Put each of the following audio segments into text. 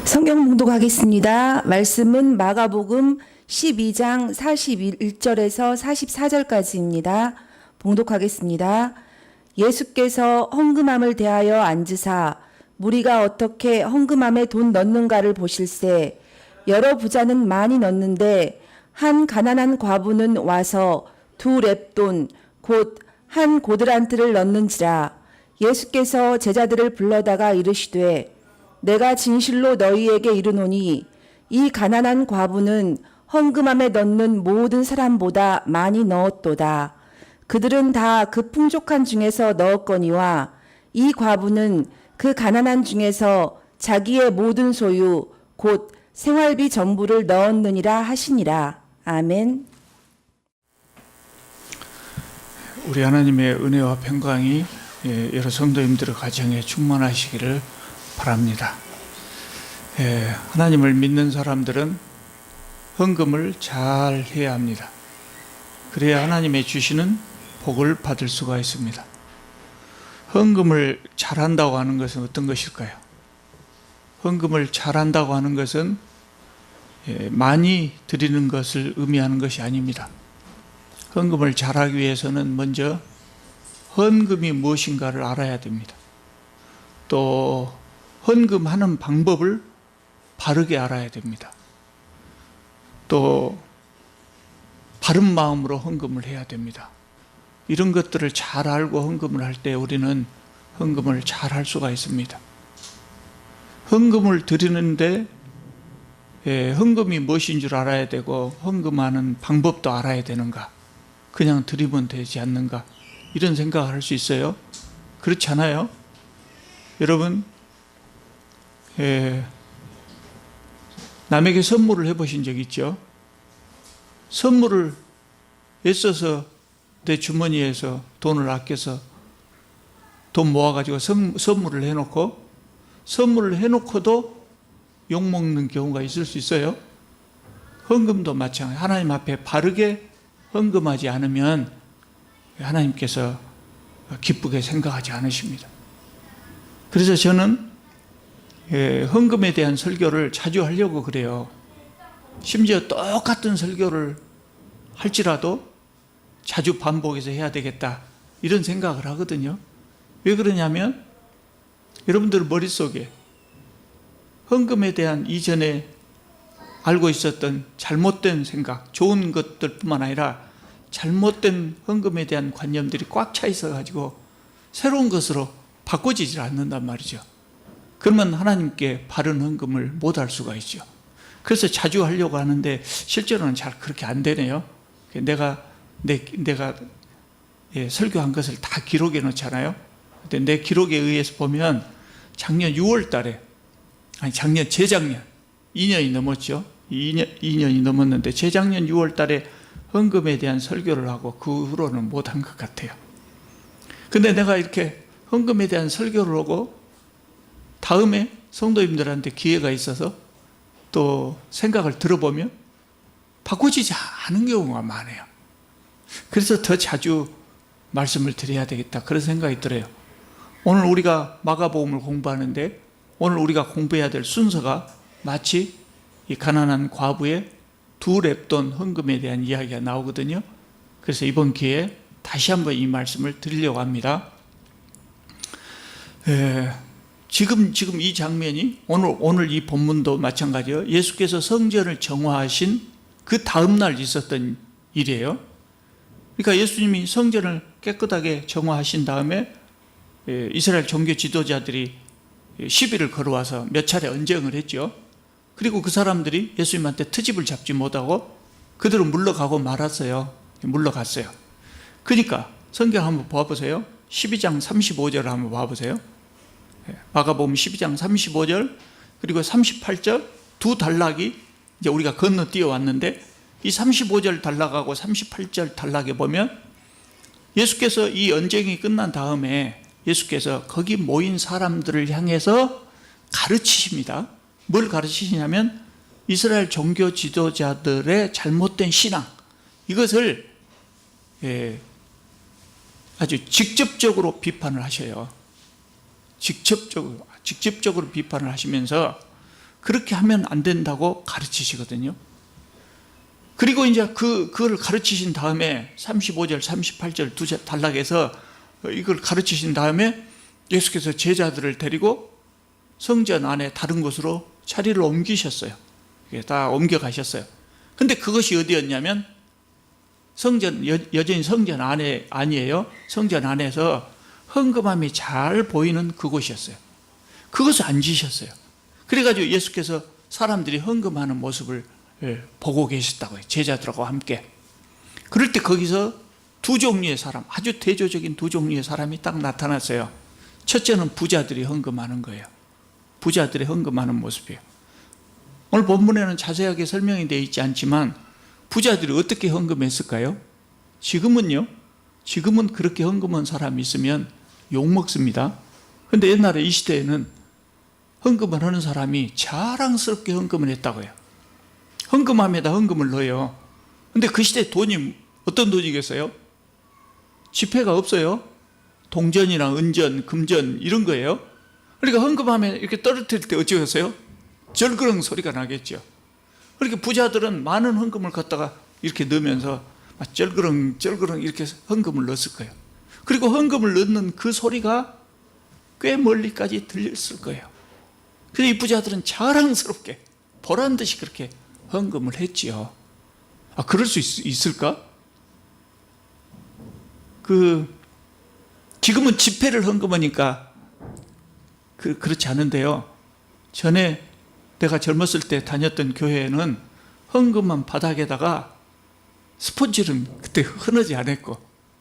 성경 봉독하겠습니다. 말씀은 마가복음 12장 41절에서 44절까지입니다. 봉독하겠습니다. 예수께서 헌금함을 대하여 앉으사 무리가 어떻게 헌금함에 돈 넣는가를 보실세 여러 부자는 많이 넣는데 한 가난한 과부는 와서 2렙돈 곧 한 고드란트를 넣는지라. 예수께서 제자들을 불러다가 이르시되 내가 진실로 너희에게 이르노니 이 가난한 과부는 헌금함에 넣는 모든 사람보다 많이 넣었도다. 그들은 다 그 풍족한 중에서 넣었거니와 이 과부는 그 가난한 중에서 자기의 모든 소유 곧 생활비 전부를 넣었느니라 하시니라. 아멘. 우리 하나님의 은혜와 평강이 여러 성도님들의 가정에 충만하시기를 바랍니다. 하나님을 믿는 사람들은 헌금을 잘 해야 합니다. 그래야 하나님의 주시는 복을 받을 수가 있습니다. 헌금을 잘한다고 하는 것은 어떤 것일까요? 헌금을 잘한다고 하는 것은 많이 드리는 것을 의미하는 것이 아닙니다. 헌금을 잘하기 위해서는 먼저 헌금이 무엇인가를 알아야 됩니다. 또 헌금하는 방법을 바르게 알아야 됩니다. 또 바른 마음으로 헌금을 해야 됩니다. 이런 것들을 잘 알고 헌금을 할 때 우리는 헌금을 잘 할 수가 있습니다. 헌금을 드리는데 헌금이 무엇인 줄 알아야 되고 헌금하는 방법도 알아야 되는가? 그냥 드리면 되지 않는가? 이런 생각을 할 수 있어요. 그렇지 않아요? 여러분, 남에게 선물을 해보신 적 있죠? 선물을 애써서 내 주머니에서 돈을 아껴서 돈 모아가지고 선물을 해놓고 선물을 해놓고도 욕먹는 경우가 있을 수 있어요. 헌금도 마찬가지. 하나님 앞에 바르게 헌금하지 않으면 하나님께서 기쁘게 생각하지 않으십니다. 그래서 저는 헌금에 대한 설교를 자주 하려고 그래요. 심지어 똑같은 설교를 할지라도 자주 반복해서 해야 되겠다 이런 생각을 하거든요. 왜 그러냐면 여러분들 머릿속에 헌금에 대한 이전에 알고 있었던 잘못된 생각, 좋은 것들뿐만 아니라 잘못된 헌금에 대한 관념들이 꽉 차 있어가지고 새로운 것으로 바꿔지질 않는단 말이죠. 그러면 하나님께 바른 헌금을 못할 수가 있죠. 그래서 자주 하려고 하는데 실제로는 잘 그렇게 안 되네요. 내가 설교한 것을 다 기록해 놓잖아요. 근데 내 기록에 의해서 보면 작년 6월 달에 재작년 2년이 넘었죠. 2년이 넘었는데 재작년 6월 달에 헌금에 대한 설교를 하고 그 후로는 못한 것 같아요. 근데 내가 이렇게 헌금에 대한 설교를 하고 다음에 성도님들한테 기회가 있어서 또 생각을 들어보면 바꿔지지 않은 경우가 많아요. 그래서 더 자주 말씀을 드려야 되겠다 그런 생각이 들어요. 오늘 우리가 마가복음을 공부하는데 오늘 우리가 공부해야 될 순서가 마치 이 가난한 과부의 2렙돈 헌금에 대한 이야기가 나오거든요. 그래서 이번 기회에 다시 한번 이 말씀을 드리려고 합니다. 지금 이 장면이 오늘 이 본문도 마찬가지예요. 예수께서 성전을 정화하신 그 다음날 있었던 일이에요. 그러니까 예수님이 성전을 깨끗하게 정화하신 다음에 이스라엘 종교 지도자들이 시비를 걸어와서 몇 차례 언쟁을 했죠. 그리고 그 사람들이 예수님한테 트집을 잡지 못하고 그들은 물러가고 말았어요. 물러갔어요. 그러니까 성경 한번 봐보세요. 12장 35절을 한번 봐보세요. 마가복음 12장 35절 그리고 38절 두 단락이 이제 우리가 건너뛰어 왔는데 이 35절 단락하고 38절 단락에 보면 예수께서 이 언쟁이 끝난 다음에 예수께서 거기 모인 사람들을 향해서 가르치십니다. 뭘 가르치시냐면 이스라엘 종교 지도자들의 잘못된 신앙 이것을 아주 직접적으로 비판을 하셔요. 직접적으로 비판을 하시면서 그렇게 하면 안 된다고 가르치시거든요. 그리고 이제 그걸 가르치신 다음에 35절, 38절 두 단락에서 이걸 가르치신 다음에 예수께서 제자들을 데리고 성전 안에 다른 곳으로 자리를 옮기셨어요. 다 옮겨가셨어요. 근데 그것이 어디였냐면 여전히 성전 안에 아니에요. 성전 안에서 헌금함이 잘 보이는 그곳이었어요. 그것을 앉으셨어요. 그래가지고 예수께서 사람들이 헌금하는 모습을 보고 계셨다고요. 제자들하고 함께. 그럴 때 거기서 두 종류의 사람, 아주 대조적인 두 종류의 사람이 딱 나타났어요. 첫째는 부자들이 헌금하는 거예요. 부자들이 헌금하는 모습이에요. 오늘 본문에는 자세하게 설명이 되어 있지 않지만 부자들이 어떻게 헌금했을까요? 지금은 그렇게 헌금한 사람이 있으면 욕먹습니다. 근데 옛날에 이 시대에는 헌금을 하는 사람이 자랑스럽게 헌금을 했다고요. 헌금함에다 헌금을 넣어요. 근데 그 시대 돈이 어떤 돈이겠어요? 지폐가 없어요. 동전이나 은전, 금전 이런 거예요. 그러니까 헌금함에 이렇게 떨어뜨릴 때 어찌겠어요? 절그렁 소리가 나겠죠. 그렇게 부자들은 많은 헌금을 갖다가 이렇게 넣으면서 쩔그렁 이렇게 헌금을 넣었을 거예요. 그리고 헌금을 넣는 그 소리가 꽤 멀리까지 들렸을 거예요. 그래서 이 부자들은 자랑스럽게 보란듯이 그렇게 헌금을 했지요. 그럴 수 있을까? 지금은 지폐를 헌금하니까 그렇지 않은데요. 전에 내가 젊었을 때 다녔던 교회에는 헌금한 바닥에다가 스펀지를 그때 흔하지 않았고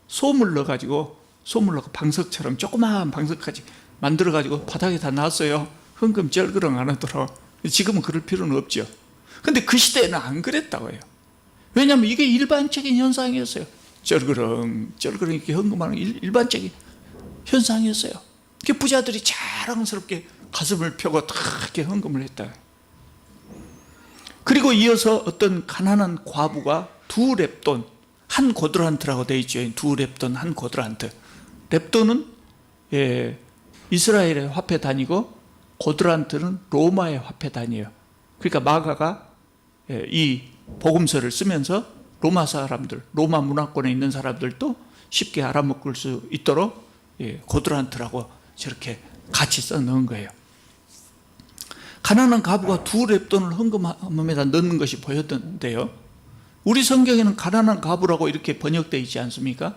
솜을 넣어가지고 방석처럼 조그마한 방석까지 만들어가지고 바닥에다 놨어요. 헌금 쩔그렁 안 하도록. 지금은 그럴 필요는 없죠. 근데 그 시대에는 안 그랬다고요. 왜냐하면 이게 일반적인 현상이었어요. 쩔그렁 이렇게 헌금하는 일반적인 현상이었어요. 그 부자들이 자랑스럽게 가슴을 펴고 탁 이렇게 헌금을 했다. 그리고 이어서 어떤 가난한 과부가 두 렙돈, 한 고드란트라고 되어 있죠. 두 렙돈, 한 고드란트. 렙돈은 이스라엘의 화폐 단위고 고드란트는 로마의 화폐 단위예요. 그러니까 마가가 이 복음서를 쓰면서 로마 사람들, 로마 문화권에 있는 사람들도 쉽게 알아먹을 수 있도록 고드란트라고 저렇게 같이 써 넣은 거예요. 가난한 과부가 두 렙돈을 헌금함에다 넣는 것이 보였던데요. 우리 성경에는 가난한 과부라고 이렇게 번역되어 있지 않습니까?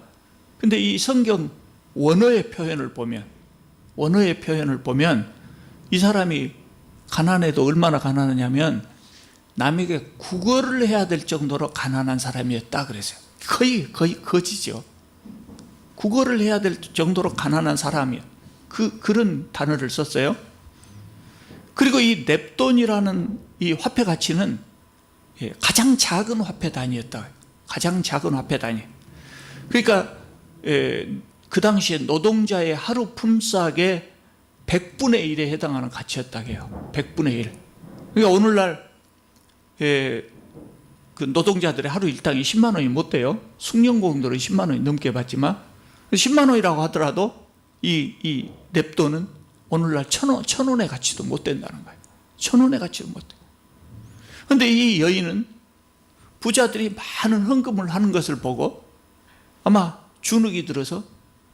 근데 이 성경 원어의 표현을 보면 이 사람이 가난해도 얼마나 가난하냐면 남에게 구걸을 해야 될 정도로 가난한 사람이었다 그랬어요. 거의 거지죠. 구걸을 해야 될 정도로 가난한 사람이요. 그런 단어를 썼어요. 그리고 이 넵돈이라는 이 화폐 가치는 가장 작은 화폐 단위였다. 가장 작은 화폐 단위. 그러니까 그 당시에 노동자의 하루 품삯의 100분의 1에 해당하는 가치였다고 해요. 100분의 1. 그러니까 오늘날 그 노동자들의 하루 일당이 10만 원이 못 돼요. 숙련공들은 10만 원이 넘게 받지만 10만 원이라고 하더라도 이 넵돈은 오늘날 1,000원의 가치도 못 된다는 거예요. 1,000원의 가치도 못 돼요. 그런데 이 여인은 부자들이 많은 헌금을 하는 것을 보고 아마 주눅이 들어서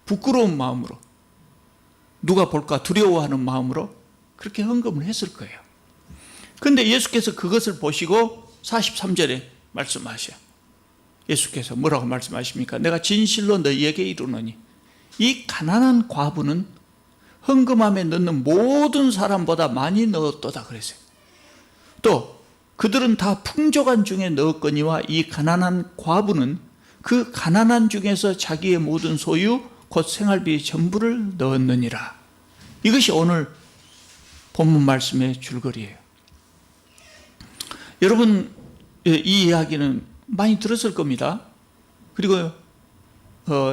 부끄러운 마음으로 누가 볼까 두려워하는 마음으로 그렇게 헌금을 했을 거예요. 그런데 예수께서 그것을 보시고 43절에 말씀하셔요. 예수께서 뭐라고 말씀하십니까? 내가 진실로 너희에게 이르노니 이 가난한 과부는 헌금함에 넣는 모든 사람보다 많이 넣었도다 그랬어요. 또 그들은 다 풍족한 중에 넣었거니와 이 가난한 과부는 그 가난한 중에서 자기의 모든 소유 곧 생활비 전부를 넣었느니라. 이것이 오늘 본문 말씀의 줄거리예요. 여러분 이 이야기는 많이 들었을 겁니다. 그리고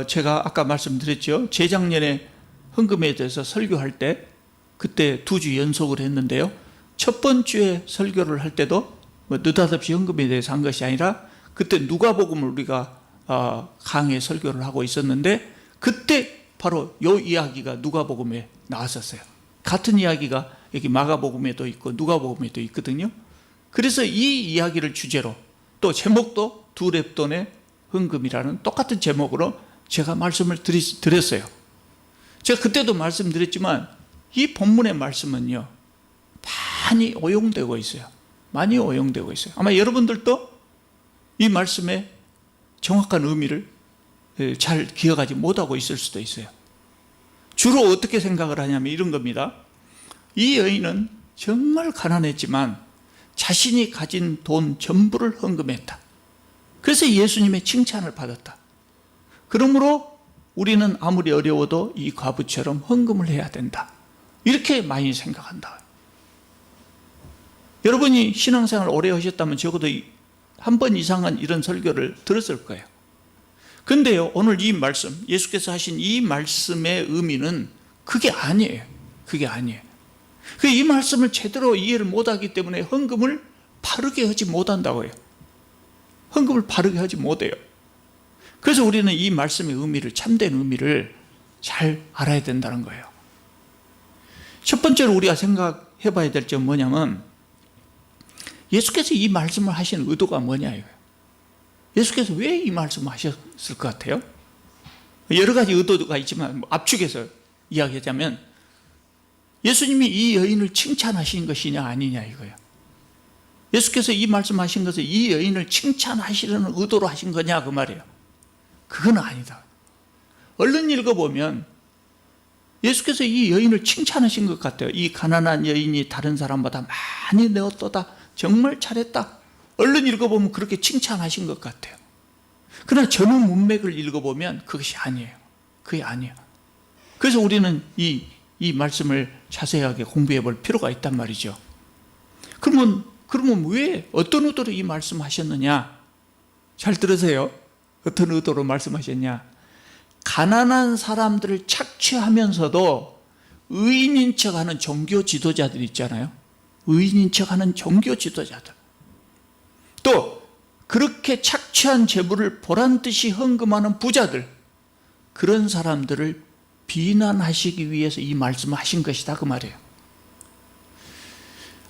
제가 아까 말씀드렸죠. 재작년에 헌금에 대해서 설교할 때 그때 2주 연속을 했는데요. 첫 번째 설교를 할 때도 느닷없이 헌금에 대해서 한 것이 아니라 그때 누가복음을 우리가 강의 설교를 하고 있었는데 그때 바로 이 이야기가 누가복음에 나왔었어요. 같은 이야기가 여기 마가복음에도 있고 누가복음에도 있거든요. 그래서 이 이야기를 주제로 또 제목도 두 렙돈의 헌금이라는 똑같은 제목으로 제가 말씀을 드렸어요. 제가 그때도 말씀드렸지만 이 본문의 말씀은요, 많이 오용되고 있어요. 많이 오용되고 있어요. 아마 여러분들도 이 말씀의 정확한 의미를 잘 기억하지 못하고 있을 수도 있어요. 주로 어떻게 생각을 하냐면 이런 겁니다. 이 여인은 정말 가난했지만 자신이 가진 돈 전부를 헌금했다. 그래서 예수님의 칭찬을 받았다. 그러므로 우리는 아무리 어려워도 이 과부처럼 헌금을 해야 된다. 이렇게 많이 생각한다. 여러분이 신앙생활 오래 하셨다면 적어도 한 번 이상은 이런 설교를 들었을 거예요. 근데요, 오늘 이 말씀, 예수께서 하신 이 말씀의 의미는 그게 아니에요. 그게 아니에요. 이 말씀을 제대로 이해를 못하기 때문에 헌금을 바르게 하지 못한다고요. 헌금을 바르게 하지 못해요. 그래서 우리는 이 말씀의 의미를, 참된 의미를 잘 알아야 된다는 거예요. 첫 번째로 우리가 생각해 봐야 될 점은 뭐냐면, 예수께서 이 말씀을 하신 의도가 뭐냐 이거예요. 예수께서 왜 이 말씀을 하셨을 것 같아요? 여러 가지 의도가 있지만 압축해서 이야기하자면, 예수님이 이 여인을 칭찬하신 것이냐 아니냐 이거예요. 예수께서 이 말씀하신 것을 이 여인을 칭찬하시려는 의도로 하신 거냐 그 말이에요. 그건 아니다. 얼른 읽어보면 예수께서 이 여인을 칭찬하신 것 같아요. 이 가난한 여인이 다른 사람보다 많이 내었도다. 정말 잘했다. 얼른 읽어보면 그렇게 칭찬하신 것 같아요. 그러나 전후 문맥을 읽어보면 그것이 아니에요. 그게 아니에요. 그래서 우리는 이 말씀을 자세하게 공부해 볼 필요가 있단 말이죠. 그러면 왜 어떤 의도로 이 말씀하셨느냐? 잘 들으세요. 어떤 의도로 말씀하셨냐? 가난한 사람들을 착취하면서도 의인인 척하는 종교 지도자들 있잖아요. 의인인 척하는 종교 지도자들. 또 그렇게 착취한 재물을 보란듯이 헌금하는 부자들, 그런 사람들을 비난하시기 위해서 이 말씀을 하신 것이다 그 말이에요.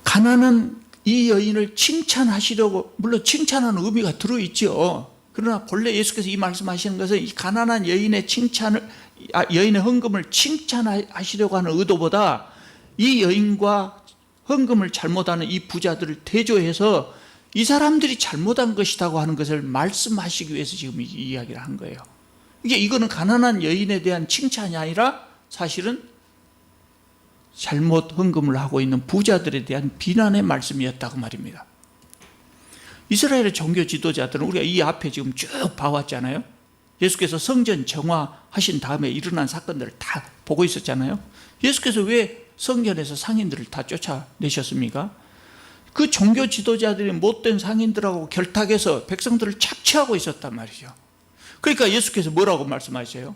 가난한 이 여인을 칭찬하시려고, 물론 칭찬하는 의미가 들어있죠. 그러나 본래 예수께서 이 말씀하시는 것은 이 가난한 여인의 여인의 헌금을 칭찬하시려고 하는 의도보다 이 여인과 헌금을 잘못하는 이 부자들을 대조해서 이 사람들이 잘못한 것이라고 하는 것을 말씀하시기 위해서 지금 이 이야기를 한 거예요. 이거는 가난한 여인에 대한 칭찬이 아니라 사실은 잘못 헌금을 하고 있는 부자들에 대한 비난의 말씀이었다고 말입니다. 이스라엘의 종교 지도자들은 우리가 이 앞에 지금 쭉 봐왔잖아요. 예수께서 성전 정화하신 다음에 일어난 사건들을 다 보고 있었잖아요. 예수께서 왜 성전에서 상인들을 다 쫓아내셨습니까? 그 종교 지도자들이 못된 상인들하고 결탁해서 백성들을 착취하고 있었단 말이죠. 그러니까 예수께서 뭐라고 말씀하세요?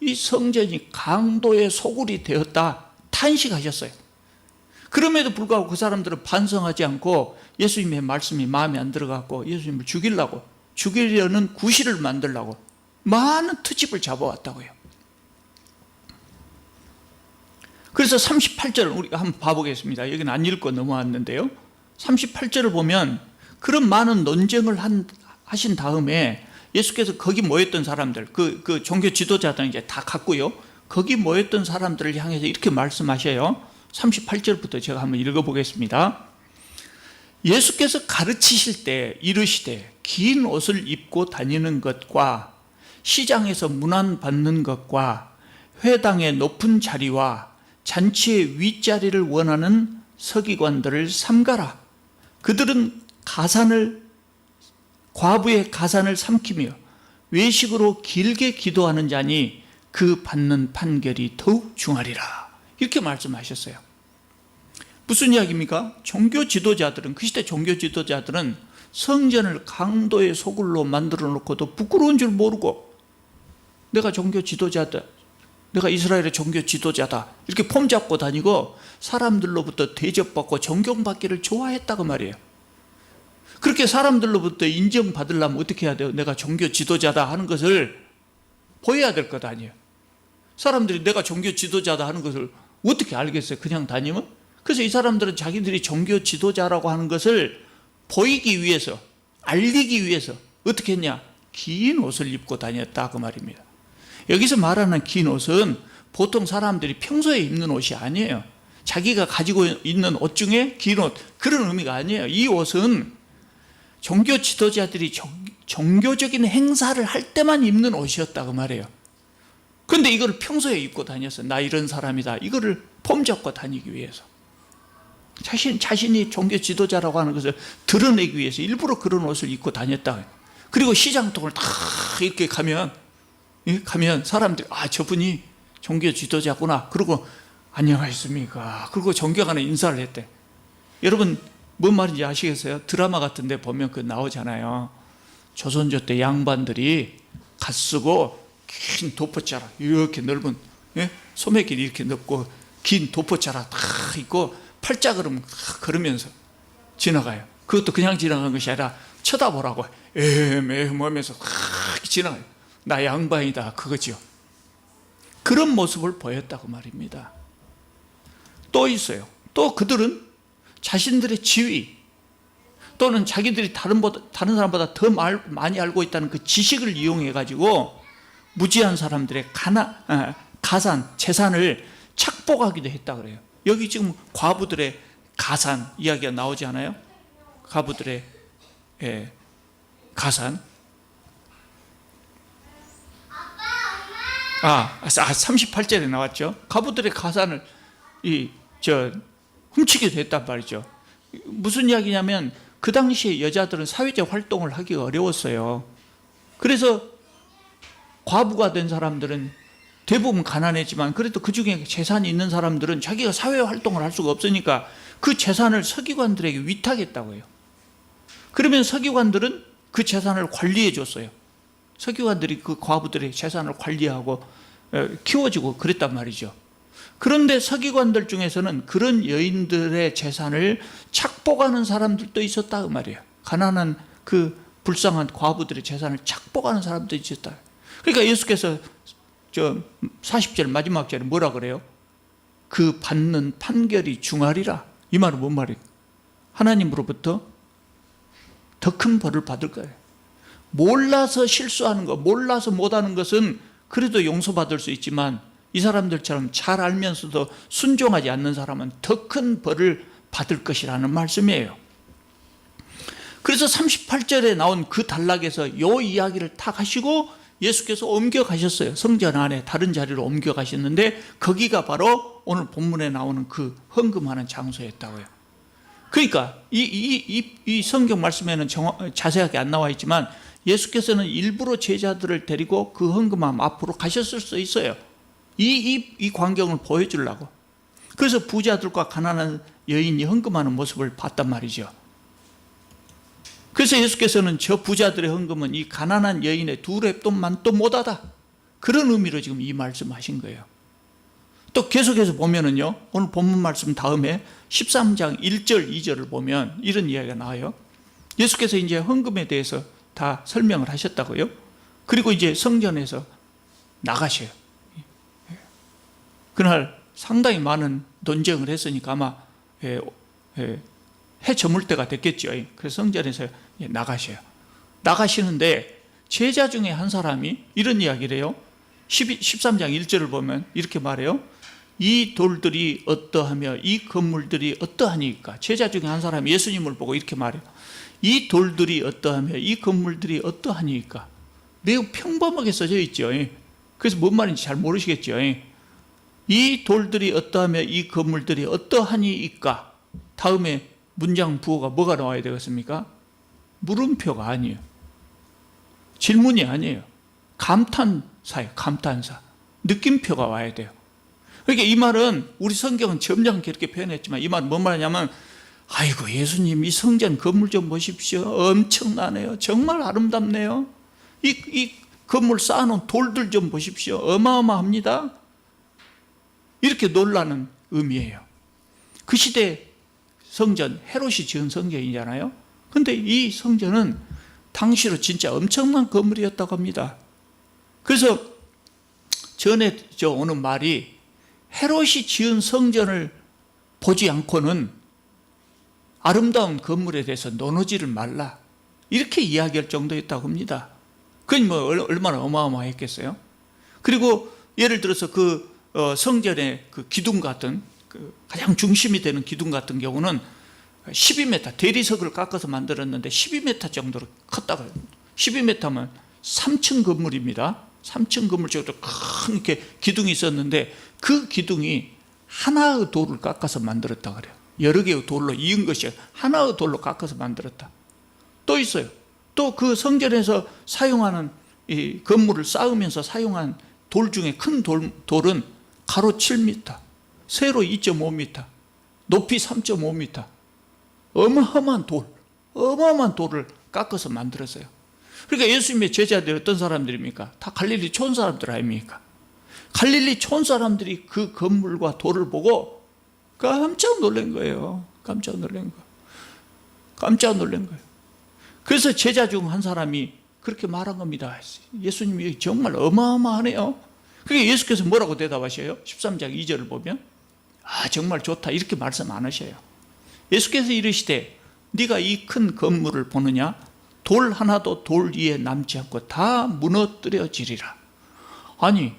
이 성전이 강도의 소굴이 되었다 탄식하셨어요. 그럼에도 불구하고 그 사람들은 반성하지 않고 예수님의 말씀이 마음에 안 들어갔고 예수님을 죽이려는 구실을 만들려고 많은 트집을 잡아왔다고요. 그래서 38절을 우리가 한번 봐보겠습니다. 여기는 안 읽고 넘어왔는데요. 38절을 보면 그런 많은 논쟁을 하신 다음에 예수께서 거기 모였던 사람들, 그 종교 지도자들은 이제 다 갔고요. 거기 모였던 사람들을 향해서 이렇게 말씀하셔요. 38절부터 제가 한번 읽어보겠습니다. 예수께서 가르치실 때 이르시되 긴 옷을 입고 다니는 것과 시장에서 문안 받는 것과 회당의 높은 자리와 잔치의 윗자리를 원하는 서기관들을 삼가라. 그들은 과부의 가산을 삼키며 외식으로 길게 기도하는 자니 그 받는 판결이 더욱 중하리라. 이렇게 말씀하셨어요. 무슨 이야기입니까? 종교 지도자들은, 그 시대 종교 지도자들은 성전을 강도의 소굴로 만들어 놓고도 부끄러운 줄 모르고 내가 종교 지도자다, 내가 이스라엘의 종교 지도자다 이렇게 폼 잡고 다니고 사람들로부터 대접받고 존경받기를 좋아했다고 말이에요. 그렇게 사람들로부터 인정받으려면 어떻게 해야 돼요? 내가 종교 지도자다 하는 것을 보여야 될 것 아니에요. 사람들이 내가 종교 지도자다 하는 것을 어떻게 알겠어요? 그냥 다니면? 그래서 이 사람들은 자기들이 종교 지도자라고 하는 것을 보이기 위해서, 알리기 위해서 어떻게 했냐? 긴 옷을 입고 다녔다 그 말입니다. 여기서 말하는 긴 옷은 보통 사람들이 평소에 입는 옷이 아니에요. 자기가 가지고 있는 옷 중에 긴 옷, 그런 의미가 아니에요. 이 옷은 종교 지도자들이 종교적인 행사를 할 때만 입는 옷이었다 그 말이에요. 근데 이걸 평소에 입고 다녔어. 나 이런 사람이다. 이거를 폼잡고 다니기 위해서. 자신이 종교 지도자라고 하는 것을 드러내기 위해서 일부러 그런 옷을 입고 다녔다. 그리고 시장통을 다 이렇게 가면 사람들이 저분이 종교 지도자구나. 그리고 안녕하십니까. 그리고 존경하는 인사를 했대. 여러분 뭔 말인지 아시겠어요? 드라마 같은 데 보면 그 나오잖아요. 조선조 때 양반들이 갓 쓰고 긴 도포자락 이렇게 넓은, 소매길이 이렇게 넓고 긴 도포자락 다 입고 팔자걸음 걸으면서 지나가요. 그것도 그냥 지나가는 것이 아니라 쳐다보라고 하면서 지나가요. 나 양반이다 그거죠. 그런 모습을 보였다고 말입니다. 또 있어요. 또 그들은 자신들의 지위 또는 자기들이 다른 사람보다 더 많이 알고 있다는 그 지식을 이용해 가지고 무지한 사람들의 가산, 재산을 착복하기도 했다 그래요. 여기 지금 과부들의 가산 이야기가 나오지 않아요? 과부들의 가산. 38절에 나왔죠. 과부들의 가산을 훔치게 됐단 말이죠. 무슨 이야기냐면 그 당시에 여자들은 사회적 활동을 하기가 어려웠어요. 그래서 과부가 된 사람들은 대부분 가난했지만 그래도 그 중에 재산이 있는 사람들은 자기가 사회 활동을 할 수가 없으니까 그 재산을 서기관들에게 위탁했다고 해요. 그러면 서기관들은 그 재산을 관리해 줬어요. 서기관들이 그 과부들의 재산을 관리하고 키워주고 그랬단 말이죠. 그런데 서기관들 중에서는 그런 여인들의 재산을 착복하는 사람들도 있었다 그 말이에요. 가난한 그 불쌍한 과부들의 재산을 착복하는 사람도 있었다. 그러니까 예수께서 40절 마지막 절에 뭐라 그래요? 그 받는 판결이 중하리라. 이 말은 뭔 말이에요? 하나님으로부터 더 큰 벌을 받을 거예요. 몰라서 실수하는 것, 몰라서 못하는 것은 그래도 용서받을 수 있지만 이 사람들처럼 잘 알면서도 순종하지 않는 사람은 더 큰 벌을 받을 것이라는 말씀이에요. 그래서 38절에 나온 그 단락에서 이 이야기를 딱 하시고 예수께서 옮겨가셨어요. 성전 안에 다른 자리로 옮겨가셨는데 거기가 바로 오늘 본문에 나오는 그 헌금하는 장소였다고요. 그러니까 이 성경 말씀에는 자세하게 안 나와 있지만 예수께서는 일부러 제자들을 데리고 그 헌금함 앞으로 가셨을 수 있어요. 이 광경을 보여주려고. 그래서 부자들과 가난한 여인이 헌금하는 모습을 봤단 말이죠. 그래서 예수께서는 저 부자들의 헌금은 이 가난한 여인의 2렙돈만도 못하다. 그런 의미로 지금 이 말씀하신 거예요. 또 계속해서 보면은요, 오늘 본문 말씀 다음에 13장 1절, 2절을 보면 이런 이야기가 나와요. 예수께서 이제 헌금에 대해서 다 설명을 하셨다고요. 그리고 이제 성전에서 나가셔요. 그날 상당히 많은 논쟁을 했으니까 아마 해 저물 때가 됐겠죠. 그래서 성전에서 나가셔요. 나가시는데 제자 중에 한 사람이 이런 이야기를 해요. 13장 1절을 보면 이렇게 말해요. 이 돌들이 어떠하며 이 건물들이 어떠하니까. 제자 중에 한 사람이 예수님을 보고 이렇게 말해요. 이 돌들이 어떠하며 이 건물들이 어떠하니까. 매우 평범하게 써져 있죠. 그래서 뭔 말인지 잘 모르시겠죠. 이 돌들이 어떠하며 이 건물들이 어떠하니까. 다음에 문장 부호가 뭐가 나와야 되겠습니까? 물음표가 아니에요. 질문이 아니에요. 감탄사예요. 감탄사. 느낌표가 와야 돼요. 그러니까 이 말은 우리 성경은 점잖게 이렇게 표현했지만 이 말은 뭔 말이냐면 아이고 예수님 이 성전 건물 좀 보십시오. 엄청나네요. 정말 아름답네요. 이 건물 쌓아놓은 돌들 좀 보십시오. 어마어마합니다. 이렇게 놀라는 의미예요. 그 시대 성전 헤롯이 지은 성전이잖아요. 그런데 이 성전은 당시로 진짜 엄청난 건물이었다고 합니다. 그래서 전에 오는 말이 헤롯이 지은 성전을 보지 않고는 아름다운 건물에 대해서 논하지를 말라, 이렇게 이야기할 정도였다고 합니다. 그건 뭐 얼마나 어마어마했겠어요. 그리고 예를 들어서 그 성전의 그 기둥 같은 그 가장 중심이 되는 기둥 같은 경우는 12m, 대리석을 깎아서 만들었는데 12m 정도로 컸다고 해요. 12m면 3층 건물입니다. 3층 건물 쪽으로 큰 이렇게 기둥이 있었는데 그 기둥이 하나의 돌을 깎아서 만들었다 그래요. 여러 개의 돌로 이은 것이 하나의 돌로 깎아서 만들었다. 또 있어요. 또 그 성전에서 사용하는 이 건물을 쌓으면서 사용한 돌 중에 큰 돌은 가로 7m, 세로 2.5m, 높이 3.5m. 어마어마한 돌을 깎아서 만들었어요. 그러니까 예수님의 제자들이 어떤 사람들입니까? 다 갈릴리 촌 사람들 아닙니까? 갈릴리 촌 사람들이 그 건물과 돌을 보고 깜짝 놀란 거예요. 깜짝 놀란 거예요. 그래서 제자 중 한 사람이 그렇게 말한 겁니다. 예수님이 정말 어마어마하네요. 그게 예수께서 뭐라고 대답하셔요? 13장 2절을 보면 정말 좋다, 이렇게 말씀 안 하셔요. 예수께서 이르시되 네가 이 큰 건물을 보느냐? 돌 하나도 돌 위에 남지 않고 다 무너뜨려지리라. 아니,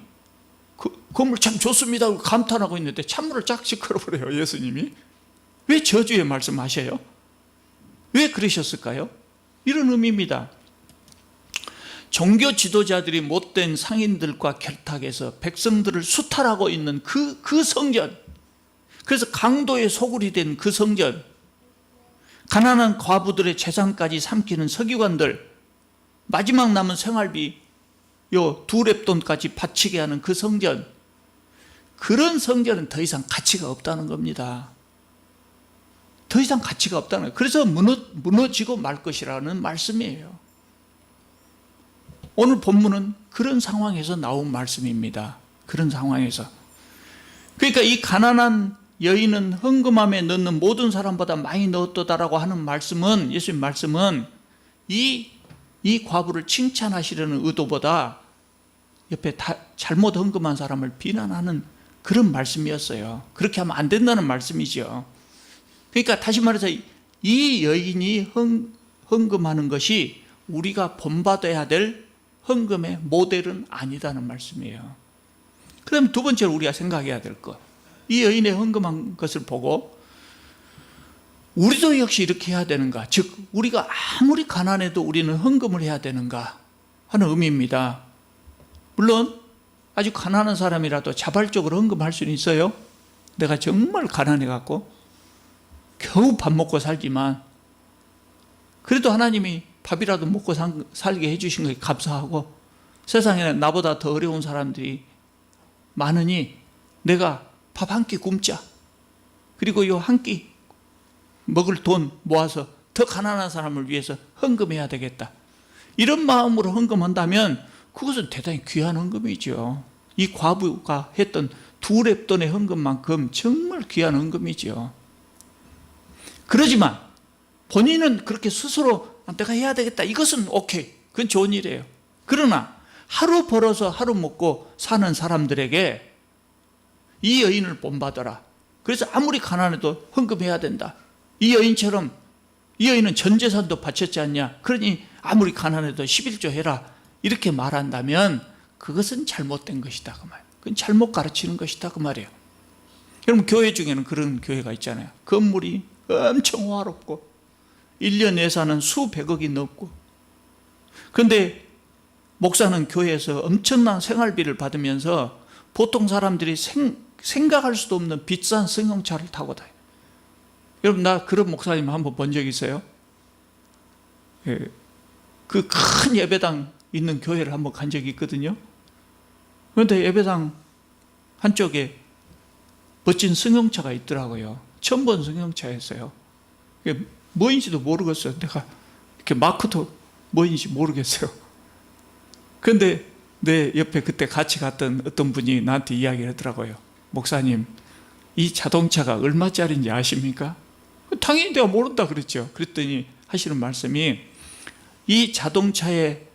그 건물 참 좋습니다 하고 감탄하고 있는데 찬물을 쫙 시끄러버려요. 예수님이 왜 저주의 말씀하셔요? 왜 그러셨을까요? 이런 의미입니다. 종교 지도자들이 못된 상인들과 결탁해서 백성들을 수탈하고 있는 그 성전, 그래서 강도의 소굴이 된 그 성전, 가난한 과부들의 재산까지 삼키는 서기관들, 마지막 남은 생활비 요 2렙돈까지 바치게 하는 그 성전, 그런 성전은 더 이상 가치가 없다는 겁니다. 더 이상 가치가 없다는 거예요. 그래서 무너지고 말 것이라는 말씀이에요. 오늘 본문은 그런 상황에서 나온 말씀입니다. 그런 상황에서. 그러니까 이 가난한 여인은 헌금함에 넣는 모든 사람보다 많이 넣었다라고 하는 말씀은, 예수님 말씀은 이 과부를 칭찬하시려는 의도보다 옆에 잘못 헌금한 사람을 비난하는 그런 말씀이었어요. 그렇게 하면 안 된다는 말씀이죠. 그러니까 다시 말해서 이 여인이 헌금하는 것이 우리가 본받아야 될 헌금의 모델은 아니다는 말씀이에요. 그럼 두 번째로 우리가 생각해야 될 것, 이 여인의 헌금한 것을 보고 우리도 역시 이렇게 해야 되는가, 즉 우리가 아무리 가난해도 우리는 헌금을 해야 되는가 하는 의미입니다. 물론 아주 가난한 사람이라도 자발적으로 헌금할 수는 있어요. 내가 정말 가난해갖고 겨우 밥 먹고 살지만 그래도 하나님이 밥이라도 먹고 살게 해주신 것에 감사하고, 세상에는 나보다 더 어려운 사람들이 많으니 내가 밥 한 끼 굶자, 그리고 요 한 끼 먹을 돈 모아서 더 가난한 사람을 위해서 헌금해야 되겠다, 이런 마음으로 헌금한다면 그것은 대단히 귀한 헌금이죠. 이 과부가 했던 2렙돈의 헌금만큼 정말 귀한 헌금이죠. 그러지만 본인은 그렇게 스스로 내가 해야 되겠다, 이것은 오케이, 그건 좋은 일이에요. 그러나 하루 벌어서 하루 먹고 사는 사람들에게 이 여인을 본받아라, 그래서 아무리 가난해도 헌금해야 된다, 이 여인처럼, 이 여인은 전 재산도 바쳤지 않냐, 그러니 아무리 가난해도 11조 해라, 이렇게 말한다면 그것은 잘못된 것이다 그 말. 그건 잘못 가르치는 것이다 그 말이에요. 여러분, 교회 중에는 그런 교회가 있잖아요. 건물이 엄청 화롭고 1년 예산은 수백억이 넘고, 그런데 목사는 교회에서 엄청난 생활비를 받으면서 보통 사람들이 생각할 수도 없는 비싼 승용차를 타고 다녀요. 여러분, 나 그런 목사님 한번 본 적 있어요. 그 큰 예배당 있는 교회를 한번 간 적이 있거든요. 그런데 예배당 한쪽에 멋진 승용차가 있더라고요. 처음 본 승용차였어요. 이게 뭐인지도 모르겠어요. 내가 이렇게 마크도 뭐인지 모르겠어요. 그런데 내 옆에 그때 같이 갔던 어떤 분이 나한테 이야기를 하더라고요. 목사님, 이 자동차가 얼마짜리인지 아십니까? 당연히 내가 모른다 그랬죠. 그랬더니 하시는 말씀이, 이 자동차에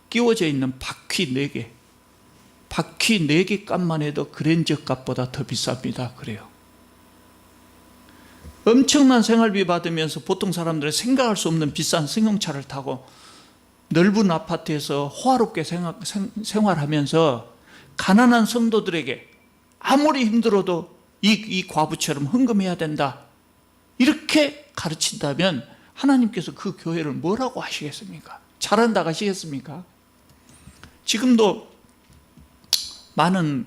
끼워져 있는 바퀴 4개, 바퀴 4개 값만 해도 그랜저 값보다 더 비쌉니다 그래요. 엄청난 생활비 받으면서 보통 사람들은 생각할 수 없는 비싼 승용차를 타고 넓은 아파트에서 호화롭게 생활하면서 가난한 성도들에게 아무리 힘들어도 이 과부처럼 헌금해야 된다, 이렇게 가르친다면 하나님께서 그 교회를 뭐라고 하시겠습니까? 잘한다 하시겠습니까? 지금도 많은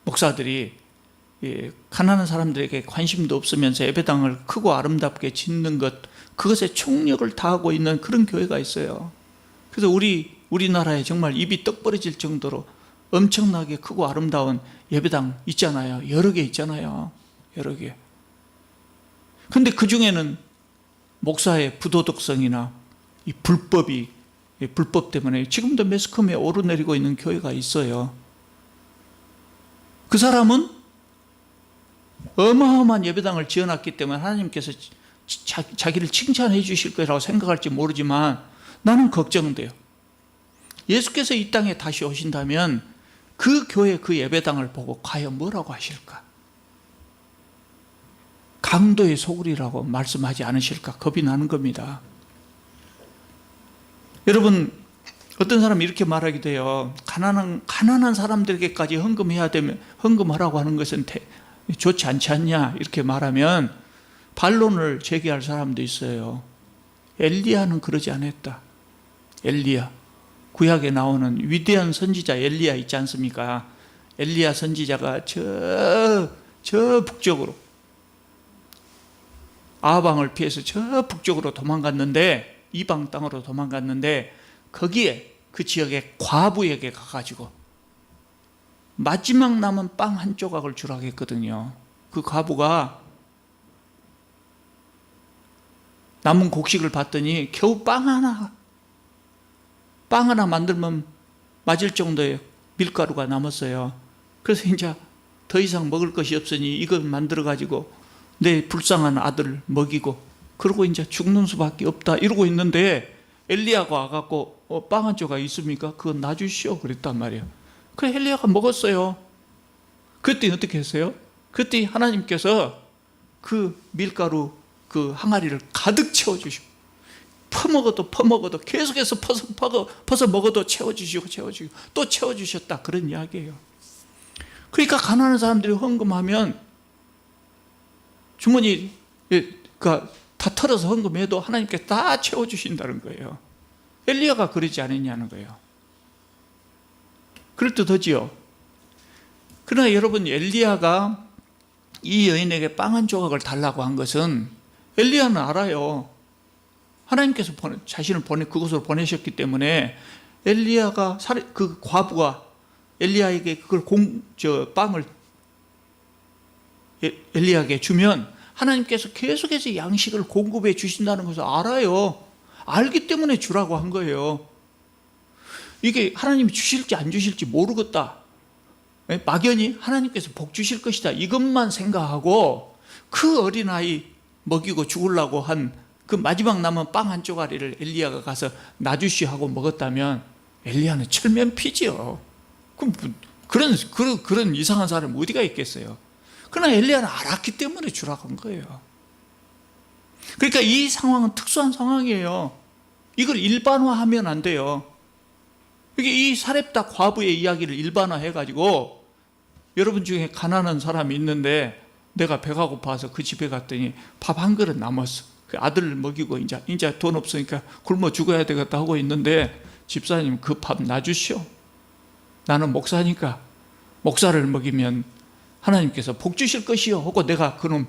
목사들이 가난한 사람들에게 관심도 없으면서 예배당을 크고 아름답게 짓는 것, 그것에 총력을 다하고 있는 그런 교회가 있어요. 그래서 우리나라에 정말 입이 떡 벌어질 정도로 엄청나게 크고 아름다운 예배당 있잖아요. 여러 개 있잖아요. 여러 개. 근데 그 중에는 목사의 부도덕성이나 이 불법 때문에 지금도 매스컴에 오르내리고 있는 교회가 있어요. 그 사람은 어마어마한 예배당을 지어놨기 때문에 하나님께서 자기를 칭찬해 주실 거라고 생각할지 모르지만 나는 걱정돼요. 예수께서 이 땅에 다시 오신다면 그 교회 그 예배당을 보고 과연 뭐라고 하실까? 강도의 소굴이라고 말씀하지 않으실까? 겁이 나는 겁니다. 여러분, 어떤 사람이 이렇게 말하기도 해요. 가난한 사람들에게까지 헌금하라고 하는 것은 좋지 않지 않냐, 이렇게 말하면 반론을 제기할 사람도 있어요. 엘리야는 그러지 않았다. 엘리야, 구약에 나오는 위대한 선지자 엘리야 있지 않습니까? 엘리야 선지자가 저 북쪽으로, 아방을 피해서 저 북쪽으로 도망갔는데, 이방 땅으로 도망갔는데, 거기에 그 지역의 과부에게 가가지고 마지막 남은 빵 한 조각을 주라고 했거든요. 그 과부가 남은 곡식을 봤더니 겨우 빵 하나 만들면 맞을 정도의 밀가루가 남았어요. 그래서 이제 더 이상 먹을 것이 없으니 이걸 만들어 가지고 내 불쌍한 아들 먹이고 그러고 이제 죽는 수밖에 없다, 이러고 있는데 엘리야가 와갖고 빵 한 조각 있습니까? 그거 놔주시오 그랬단 말이에요. 그래 엘리야가 먹었어요. 그때 어떻게 했어요? 그때 하나님께서 그 밀가루 그 항아리를 가득 채워주시고, 퍼먹어도 계속해서 퍼서 먹어도 채워주시고 또 채워주셨다, 그런 이야기예요. 그러니까 가난한 사람들이 헌금하면 주머니 다 털어서 헌금해도 하나님께 다 채워주신다는 거예요. 엘리야가 그러지 않았냐는 거예요. 그럴듯하지요. 그러나 여러분, 엘리야가 이 여인에게 빵 한 조각을 달라고 한 것은, 엘리야는 알아요. 하나님께서 자신을 그곳으로 보내셨기 때문에 엘리야가 그 과부가 엘리야에게 그걸 빵을 엘리야에게 주면 하나님께서 계속해서 양식을 공급해 주신다는 것을 알아요. 알기 때문에 주라고 한 거예요. 이게 하나님이 주실지 안 주실지 모르겠다, 막연히 하나님께서 복 주실 것이다, 이것만 생각하고 그 어린아이 먹이고 죽으려고 한 그 마지막 남은 빵 한 쪼가리를 엘리야가 가서 놔주시오 하고 먹었다면 엘리야는 철면피지요. 그런 이상한 사람 어디가 있겠어요. 그러나 엘리야는 알았기 때문에 주라고 한 거예요. 그러니까 이 상황은 특수한 상황이에요. 이걸 일반화하면 안 돼요. 이 사렙다 과부의 이야기를 일반화해가지고 여러분 중에 가난한 사람이 있는데 내가 배가 고파서 그 집에 갔더니 밥 한 그릇 남았어. 그 아들을 먹이고 이제 돈 없으니까 굶어 죽어야 되겠다 하고 있는데 집사님 그 밥 놔주시오. 나는 목사니까 목사를 먹이면 하나님께서 복 주실 것이요 하고 내가 그놈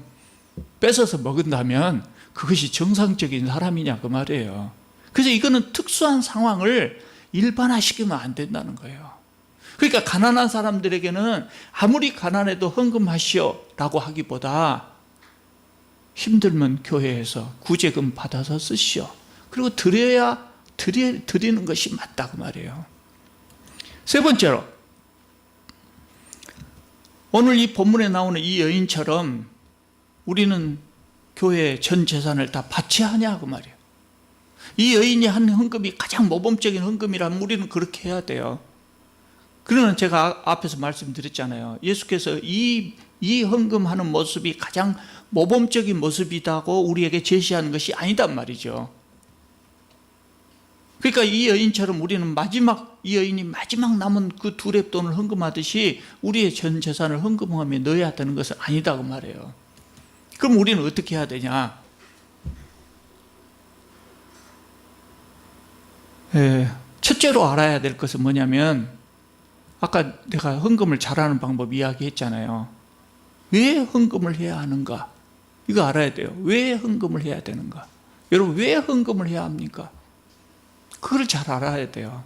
뺏어서 먹은다면 그것이 정상적인 사람이냐, 그 말이에요. 그래서 이거는 특수한 상황을 일반화시키면 안 된다는 거예요. 그러니까 가난한 사람들에게는 아무리 가난해도 헌금하시오 라고 하기보다 힘들면 교회에서 구제금 받아서 쓰시오, 그리고 드리는 것이 맞다고 말이에요. 세 번째로, 오늘 이 본문에 나오는 이 여인처럼 우리는 교회의 전 재산을 다 바쳐야 하냐, 그 말이에요. 이 여인이 한 헌금이 가장 모범적인 헌금이라면 우리는 그렇게 해야 돼요. 그러나 제가 앞에서 말씀드렸잖아요. 예수께서 이 헌금하는 모습이 가장 모범적인 모습이라고 우리에게 제시하는 것이 아니단 말이죠. 그러니까 이 여인처럼 우리는 이 여인이 마지막 남은 그 두 렙 돈을 헌금하듯이 우리의 전 재산을 헌금함에 넣어야 되는 것은 아니다고 말해요. 그럼 우리는 어떻게 해야 되냐? 첫째로 알아야 될 것은 뭐냐면, 아까 내가 헌금을 잘하는 방법 이야기했잖아요. 왜 헌금을 해야 하는가? 이거 알아야 돼요. 왜 헌금을 해야 되는가? 여러분, 왜 헌금을 해야 합니까? 그걸 잘 알아야 돼요.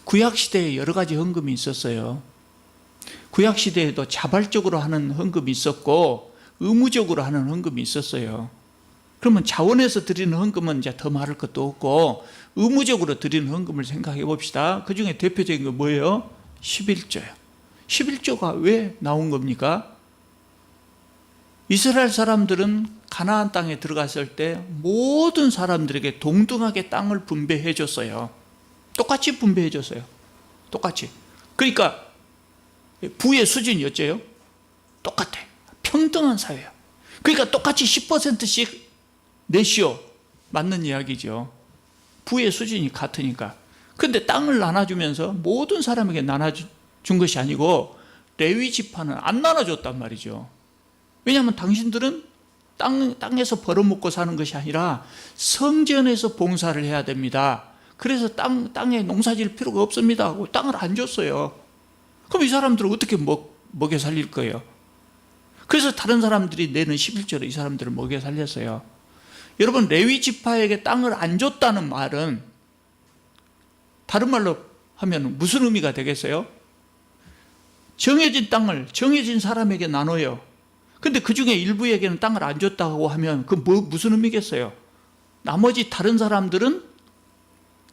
구약시대에 여러 가지 헌금이 있었어요. 구약시대에도 자발적으로 하는 헌금이 있었고 의무적으로 하는 헌금이 있었어요. 그러면 자원해서 드리는 헌금은 이제 더 말할 것도 없고 의무적으로 드리는 헌금을 생각해 봅시다. 그 중에 대표적인 거 뭐예요? 11조예요. 11조가 왜 나온 겁니까? 이스라엘 사람들은 가나안 땅에 들어갔을 때 모든 사람들에게 동등하게 땅을 분배해 줬어요. 똑같이 분배해 줬어요. 똑같이. 그러니까 부의 수준이 어째요? 똑같아. 평등한 사회예요. 그러니까 똑같이 10%씩 내시오. 맞는 이야기죠. 부의 수준이 같으니까. 근데 땅을 나눠주면서 모든 사람에게 나눠준 것이 아니고 레위 지파는 안 나눠줬단 말이죠. 왜냐하면 당신들은 땅에서 벌어먹고 사는 것이 아니라 성전에서 봉사를 해야 됩니다. 그래서 땅에 농사질 필요가 없습니다 하고 땅을 안 줬어요. 그럼 이 사람들은 어떻게 먹여 살릴 거예요? 그래서 다른 사람들이 내는 11조로 이 사람들을 먹여 살렸어요. 여러분, 레위 지파에게 땅을 안 줬다는 말은 다른 말로 하면 무슨 의미가 되겠어요? 정해진 땅을 정해진 사람에게 나눠요. 근데 그 중에 일부에게는 땅을 안 줬다고 하면 무슨 의미겠어요? 나머지 다른 사람들은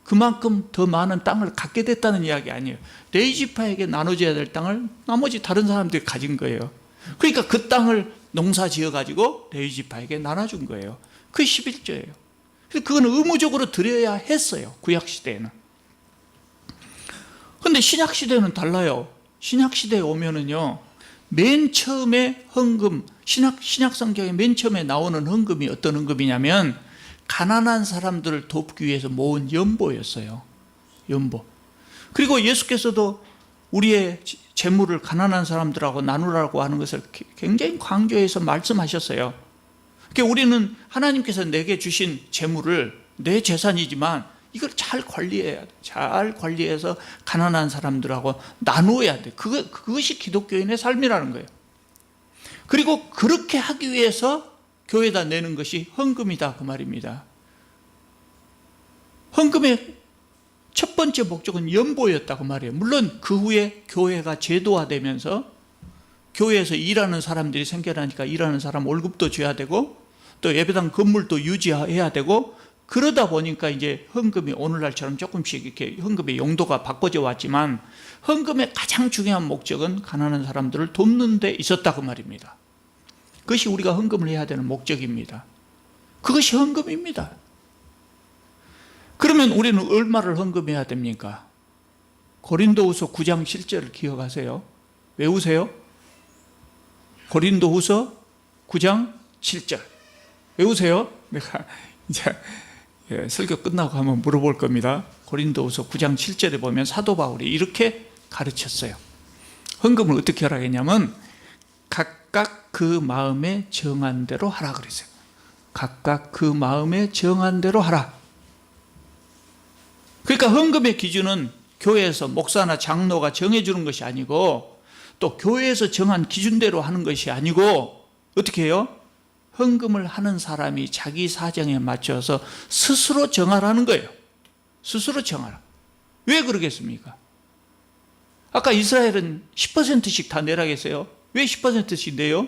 그만큼 더 많은 땅을 갖게 됐다는 이야기 아니에요. 레위 지파에게 나눠줘야 될 땅을 나머지 다른 사람들이 가진 거예요. 그러니까 그 땅을 농사 지어가지고 레위 지파에게 나눠준 거예요. 그게 11조예요. 그건 의무적으로 드려야 했어요. 구약시대에는. 근데 신약시대는 달라요. 신약시대에 오면은요, 맨 처음에 헌금, 신약성경에 맨 처음에 나오는 헌금이 어떤 헌금이냐면 가난한 사람들을 돕기 위해서 모은 연보였어요. 연보. 그리고 예수께서도 우리의 재물을 가난한 사람들하고 나누라고 하는 것을 굉장히 강조해서 말씀하셨어요. 그러니까 우리는 하나님께서 내게 주신 재물을 내 재산이지만 이걸 잘 관리해야 돼. 잘 관리해서 가난한 사람들하고 나누어야 돼. 그것이 기독교인의 삶이라는 거예요. 그리고 그렇게 하기 위해서 교회에다 내는 것이 헌금이다 그 말입니다. 헌금의 첫 번째 목적은 연보였다고 말이에요. 물론 그 후에 교회가 제도화되면서 교회에서 일하는 사람들이 생겨나니까 일하는 사람 월급도 줘야 되고 또 예배당 건물도 유지해야 되고 그러다 보니까 이제 헌금이 오늘날처럼 조금씩 이렇게 헌금의 용도가 바꿔져 왔지만 헌금의 가장 중요한 목적은 가난한 사람들을 돕는 데 있었다 그 말입니다. 그것이 우리가 헌금을 해야 되는 목적입니다. 그것이 헌금입니다. 그러면 우리는 얼마를 헌금해야 됩니까? 고린도후서 9장 7절을 기억하세요. 외우세요. 고린도후서 9장 7절 외우세요. 내가 이제 설교 끝나고 한번 물어볼 겁니다. 고린도후서 9장 7절에 보면 사도 바울이 이렇게 가르쳤어요. 헌금을 어떻게 하라 했냐면 각각 그 마음에 정한 대로 하라 그랬어요. 각각 그 마음에 정한 대로 하라. 그러니까 헌금의 기준은 교회에서 목사나 장로가 정해주는 것이 아니고 또 교회에서 정한 기준대로 하는 것이 아니고 어떻게 해요? 헌금을 하는 사람이 자기 사정에 맞춰서 스스로 정하라는 거예요. 스스로 정하라. 왜 그러겠습니까? 아까 이스라엘은 10%씩 다 내라고 했어요. 왜 10%씩 내요?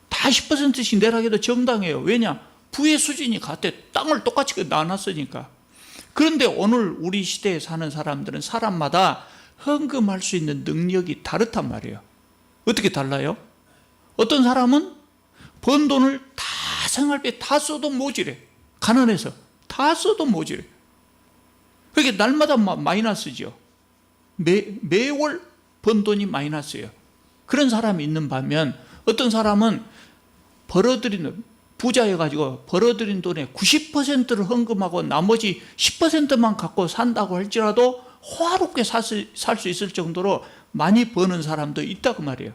다 10%씩 내라고 해도 정당해요. 왜냐? 부의 수준이 같아. 땅을 똑같이 나눴으니까. 그런데 오늘 우리 시대에 사는 사람들은 사람마다 헌금할 수 있는 능력이 다르단 말이에요. 어떻게 달라요? 어떤 사람은 번 돈을 다 생활비에 다 써도 모자래. 가난해서 다 써도 모자래. 그게 날마다 마이너스죠. 매월 번 돈이 마이너스예요. 그런 사람이 있는 반면 어떤 사람은 벌어들이는 부자여가지고 벌어들인 돈의 90%를 헌금하고 나머지 10%만 갖고 산다고 할지라도 호화롭게 살 수 있을 정도로 많이 버는 사람도 있다고 말이에요.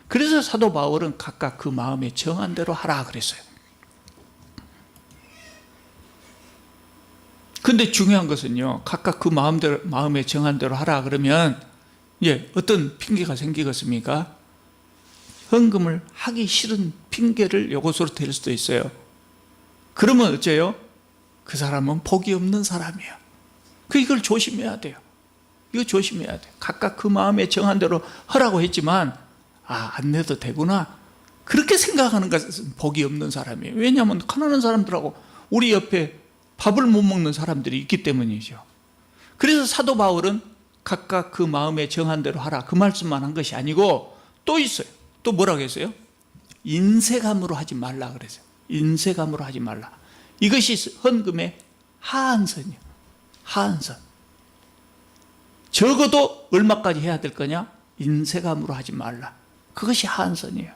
그래서 사도 바울은 각각 그 마음에 정한 대로 하라 그랬어요. 근데 중요한 것은요, 각각 그 마음에 정한 대로 하라 그러면 어떤 핑계가 생기겠습니까? 헌금을 하기 싫은 핑계를 이것으로 댈 수도 있어요. 그러면 어째요? 그 사람은 복이 없는 사람이에요. 이걸 조심해야 돼요. 이거 조심해야 돼요. 각각 그 마음에 정한 대로 하라고 했지만 안 내도 되구나 그렇게 생각하는 것은 복이 없는 사람이에요. 왜냐하면 가난한 사람들하고 우리 옆에 밥을 못 먹는 사람들이 있기 때문이죠. 그래서 사도 바울은 각각 그 마음에 정한 대로 하라 그 말씀만 한 것이 아니고 또 있어요. 또 뭐라고 했어요? 인색함으로 하지 말라 그랬어요. 인색함으로 하지 말라. 이것이 헌금의 하한선이에요. 하한선. 적어도 얼마까지 해야 될 거냐? 인색함으로 하지 말라. 그것이 하한선이에요.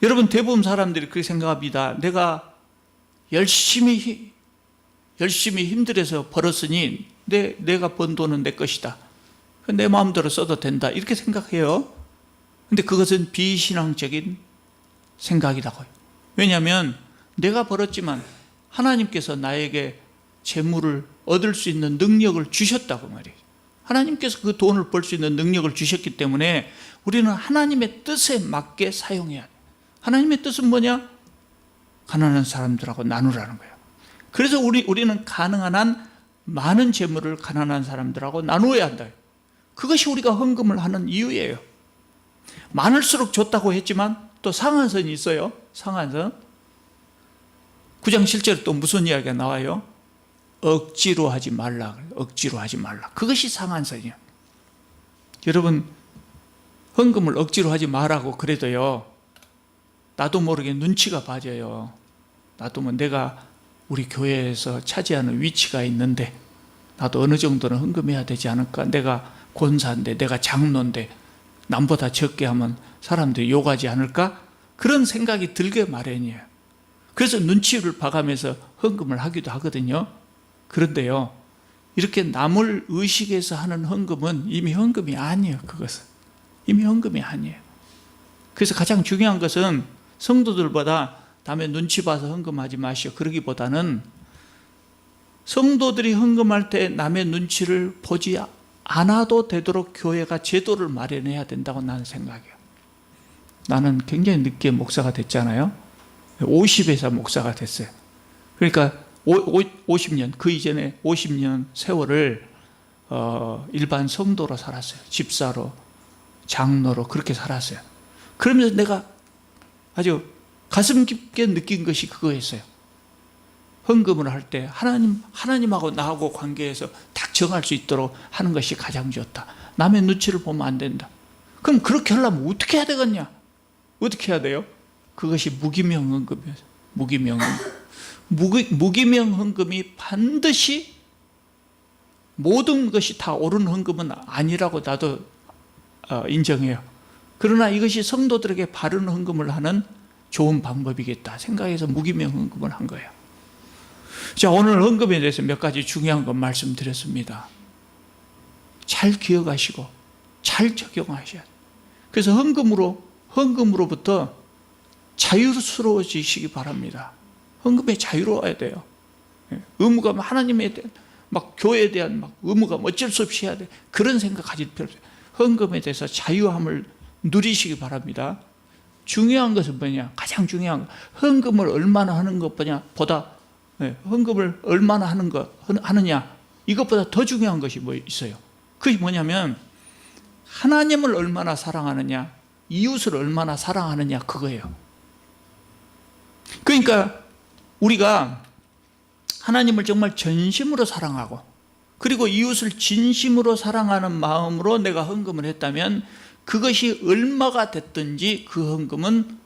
여러분 대부분 사람들이 그렇게 생각합니다. 내가 열심히 힘들어서 벌었으니 내가 번 돈은 내 것이다. 내 마음대로 써도 된다. 이렇게 생각해요. 근데 그것은 비신앙적인 생각이라고요. 왜냐하면 내가 벌었지만 하나님께서 나에게 재물을 얻을 수 있는 능력을 주셨다고 말이에요. 하나님께서 그 돈을 벌 수 있는 능력을 주셨기 때문에 우리는 하나님의 뜻에 맞게 사용해야 돼요. 하나님의 뜻은 뭐냐? 가난한 사람들하고 나누라는 거예요. 그래서 우리는 가능한 한 많은 재물을 가난한 사람들하고 나누어야 한다. 그것이 우리가 헌금을 하는 이유예요. 많을수록 좋다고 했지만 또 상한선이 있어요. 상한선. 9장 7절에 또 무슨 이야기가 나와요? 억지로 하지 말라. 억지로 하지 말라. 그것이 상한선이에요. 여러분 헌금을 억지로 하지 말라고 그래도요, 나도 모르게 눈치가 빠져요. 나도 내가 우리 교회에서 차지하는 위치가 있는데 나도 어느 정도는 헌금해야 되지 않을까? 내가 권사인데, 내가 장로인데 남보다 적게 하면 사람들이 욕하지 않을까? 그런 생각이 들게 마련이에요. 그래서 눈치를 봐가면서 헌금을 하기도 하거든요. 그런데요, 이렇게 남을 의식해서 하는 헌금은 이미 헌금이 아니에요. 그것은 이미 헌금이 아니에요. 그래서 가장 중요한 것은 성도들보다 남의 눈치 봐서 헌금하지 마시오. 그러기보다는 성도들이 헌금할 때 남의 눈치를 보지 않아도 되도록 교회가 제도를 마련해야 된다고 나는 생각해요. 나는 굉장히 늦게 목사가 됐잖아요. 50에서 목사가 됐어요. 그러니까 50년, 그 이전에 50년 세월을 일반 성도로 살았어요. 집사로, 장로로 그렇게 살았어요. 그러면서 내가 아주 가슴 깊게 느낀 것이 그거였어요. 헌금을 할 때 하나님하고 나하고 관계에서 딱 정할 수 있도록 하는 것이 가장 좋다. 남의 눈치를 보면 안 된다. 그럼 그렇게 하려면 어떻게 해야 되겠냐? 어떻게 해야 돼요? 그것이 무기명 헌금이에요. 무기명 헌금. 무기명 헌금이 반드시 모든 것이 다 옳은 헌금은 아니라고 나도 인정해요. 그러나 이것이 성도들에게 바른 헌금을 하는 좋은 방법이겠다 생각해서 무기명 헌금을 한 거예요. 자, 오늘 헌금에 대해서 몇 가지 중요한 것 말씀드렸습니다. 잘 기억하시고 잘 적용하셔야 돼요. 그래서 헌금으로부터 자유스러워지시기 바랍니다. 헌금에 자유로워야 돼요. 의무가 하나님에 대한 교회에 대한 의무가 어쩔 수 없이 해야 돼. 그런 생각 가질 필요 없어요. 헌금에 대해서 자유함을 누리시기 바랍니다. 중요한 것은 뭐냐? 가장 중요한 것, 헌금을 얼마나 하는 것보다 헌금을 얼마나 하느냐, 이것보다 더 중요한 것이 뭐 있어요? 그게 뭐냐면 하나님을 얼마나 사랑하느냐, 이웃을 얼마나 사랑하느냐, 그거예요. 그러니까 우리가 하나님을 정말 전심으로 사랑하고 그리고 이웃을 진심으로 사랑하는 마음으로 내가 헌금을 했다면 그것이 얼마가 됐든지 그 헌금은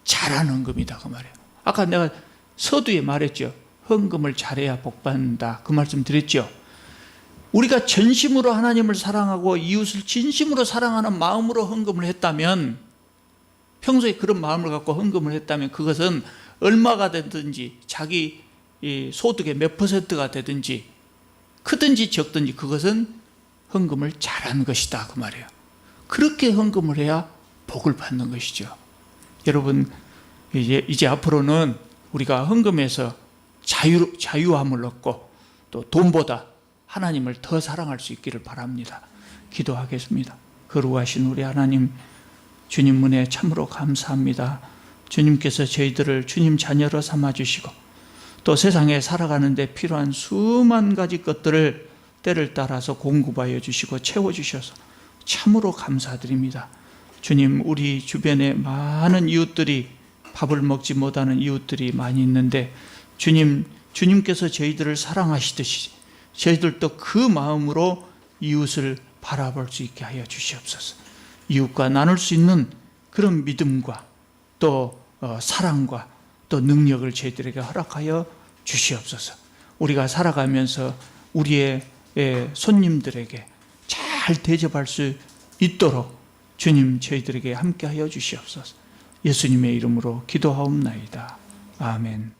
잘한 헌금이다, 그 말이에요. 아까 내가 서두에 말했죠. 헌금을 잘해야 복 받는다, 그 말씀 드렸죠. 우리가 전심으로 하나님을 사랑하고 이웃을 진심으로 사랑하는 마음으로 헌금을 했다면, 평소에 그런 마음을 갖고 헌금을 했다면 그것은 얼마가 되든지 자기 소득의 몇 퍼센트가 되든지 크든지 적든지 그것은 헌금을 잘한 것이다 그 말이에요. 그렇게 헌금을 해야 복을 받는 것이죠. 여러분, 이제 앞으로는 우리가 헌금에서 자유함을 얻고 또 돈보다 하나님을 더 사랑할 수 있기를 바랍니다. 기도하겠습니다. 거룩하신 우리 하나님, 주님 은혜 참으로 감사합니다. 주님께서 저희들을 주님 자녀로 삼아주시고 또 세상에 살아가는 데 필요한 수만 가지 것들을 때를 따라서 공급하여 주시고 채워주셔서 참으로 감사드립니다. 주님, 우리 주변에 많은 이웃들이 밥을 먹지 못하는 이웃들이 많이 있는데 주님께서 저희들을 사랑하시듯이 저희들도 그 마음으로 이웃을 바라볼 수 있게 하여 주시옵소서. 이웃과 나눌 수 있는 그런 믿음과 또 사랑과 또 능력을 저희들에게 허락하여 주시옵소서. 우리가 살아가면서 우리의 손님들에게 잘 대접할 수 있도록 주님 저희들에게 함께하여 주시옵소서. 예수님의 이름으로 기도하옵나이다. 아멘.